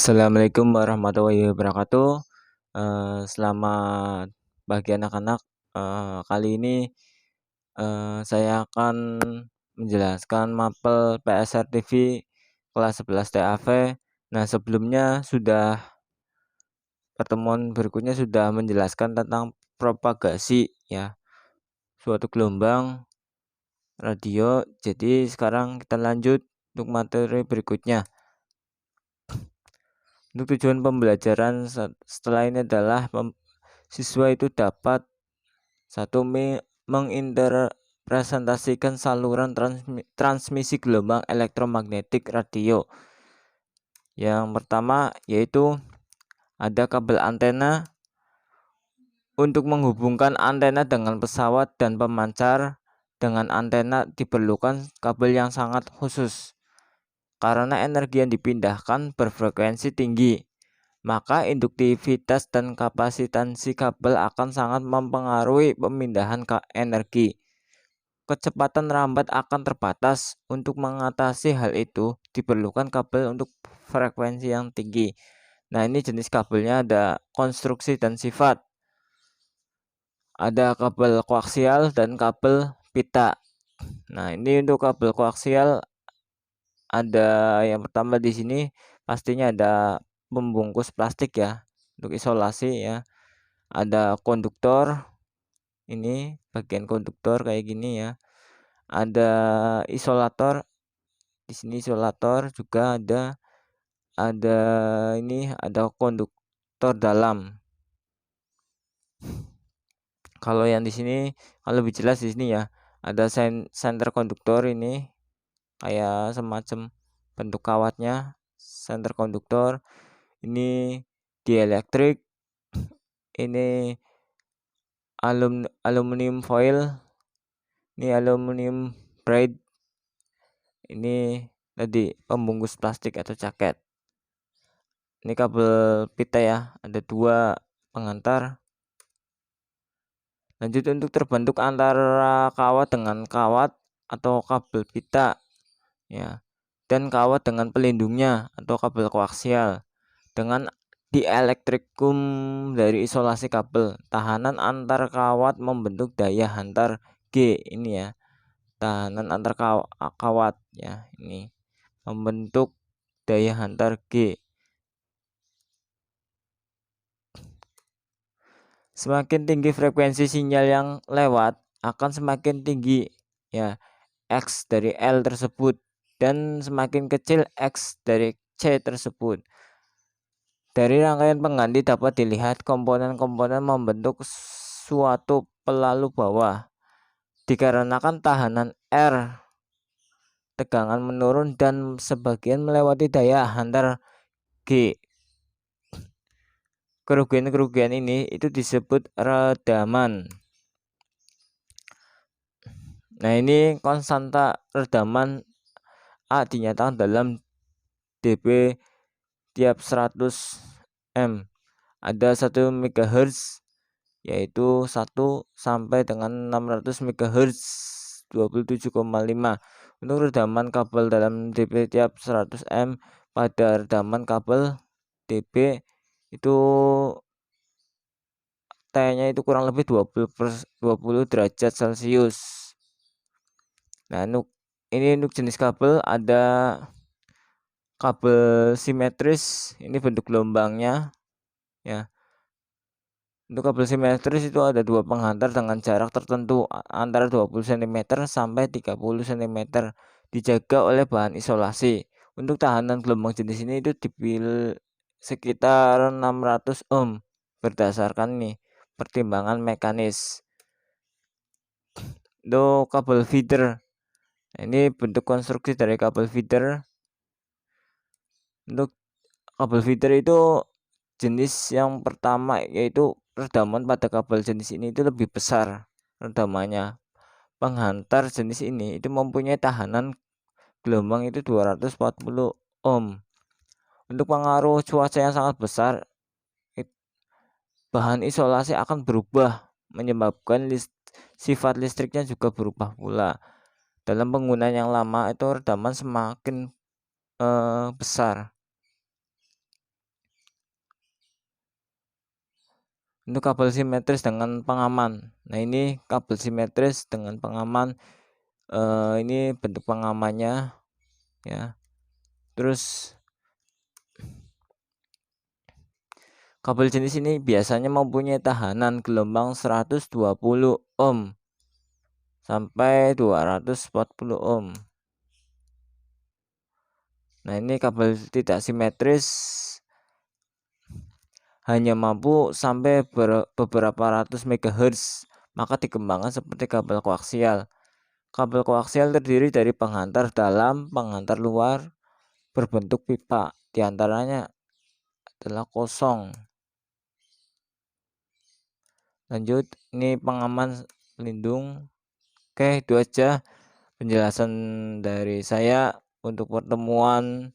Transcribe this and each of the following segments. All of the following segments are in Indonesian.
Assalamualaikum warahmatullahi wabarakatuh. Selamat pagi anak-anak. Kali ini saya akan menjelaskan mapel PSR TV kelas 11 TAV. Nah, sebelumnya pertemuan berikutnya sudah menjelaskan tentang propagasi ya, suatu gelombang radio. Jadi sekarang kita lanjut untuk materi berikutnya. Untuk tujuan pembelajaran setelah ini adalah siswa itu dapat menginterpresentasikan saluran transmisi gelombang elektromagnetik radio. Yang pertama yaitu ada kabel antena. Untuk menghubungkan antena dengan pesawat dan pemancar dengan antena diperlukan kabel yang sangat khusus. Karena energi yang dipindahkan berfrekuensi tinggi, maka induktivitas dan kapasitansi kabel akan sangat mempengaruhi pemindahan energi. Kecepatan rambat akan terbatas. Untuk mengatasi hal itu, diperlukan kabel untuk frekuensi yang tinggi. Nah, ini jenis kabelnya ada konstruksi dan sifat. Ada kabel koaksial dan kabel pita. Nah, ini untuk kabel koaksial ada yang pertama di sini pastinya ada pembungkus plastik ya untuk isolasi ya. Ada konduktor, ini bagian konduktor kayak gini ya. Ada isolator, di sini isolator juga ada ini ada konduktor dalam. Kalau yang di sini kalau lebih jelas di sini ya ada center konduktor, ini kayak semacam bentuk kawatnya center konduktor. Ini dielektrik, ini aluminium foil, ini aluminium braid, ini tadi pembungkus plastik atau jaket. Ini kabel pita ya, ada 2 pengantar. Lanjut untuk terbentuk antara kawat dengan kawat atau kabel pita ya, dan kawat dengan pelindungnya atau kabel koaksial. Dengan dielektrikum dari isolasi kabel, tahanan antar kawat membentuk daya hantar G, ini ya. Tahanan antar kawat ya, ini membentuk daya hantar G. Semakin tinggi frekuensi sinyal yang lewat, akan semakin tinggi ya X dari L tersebut, dan semakin kecil X dari C tersebut. Dari rangkaian pengganti dapat dilihat komponen-komponen membentuk suatu pelalu bawah. Dikarenakan tahanan R, tegangan menurun dan sebagian melewati daya hantar G. Kerugian-kerugian ini itu disebut redaman. Nah, ini konstanta redaman A dinyatakan dalam dB tiap 100 M. Ada 1 MHz yaitu 1 sampai dengan 600 MHz 27,5. Untuk redaman kabel dalam dB tiap 100 M, pada redaman kabel dB itu T-nya itu kurang lebih 20 derajat Celcius. Nah, ini untuk jenis kabel ada kabel simetris, ini bentuk gelombangnya ya. Untuk kabel simetris itu ada 2 penghantar dengan jarak tertentu antara 20 cm sampai 30 cm, dijaga oleh bahan isolasi. Untuk tahanan gelombang jenis ini itu dipilih sekitar 600 ohm berdasarkan nih pertimbangan mekanis. Untuk kabel feeder, ini bentuk konstruksi dari kabel feeder. Untuk kabel feeder itu jenis yang pertama yaitu redaman pada kabel jenis ini itu lebih besar redamannya. Penghantar jenis ini itu mempunyai tahanan gelombang itu 240 ohm. Untuk pengaruh cuaca yang sangat besar, bahan isolasi akan berubah, menyebabkan sifat listriknya juga berubah pula. Dalam penggunaan yang lama itu redaman semakin besar. Untuk kabel simetris dengan pengaman. Nah, ini kabel simetris dengan pengaman. Ini bentuk pengamannya ya. Terus kabel jenis ini biasanya mempunyai tahanan gelombang 120 ohm sampai 240 ohm. Nah, ini kabel tidak simetris hanya mampu sampai beberapa ratus MHz, maka dikembangkan seperti kabel koaksial. Kabel koaksial terdiri dari penghantar dalam, penghantar luar, berbentuk pipa, diantaranya adalah kosong. Lanjut, ini pengaman pelindung. Oke, itu aja penjelasan dari saya untuk pertemuan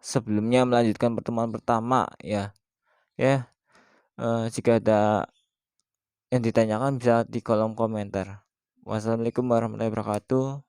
sebelumnya melanjutkan pertemuan pertama ya. Jika ada yang ditanyakan bisa di kolom komentar. Wassalamualaikum warahmatullahi wabarakatuh.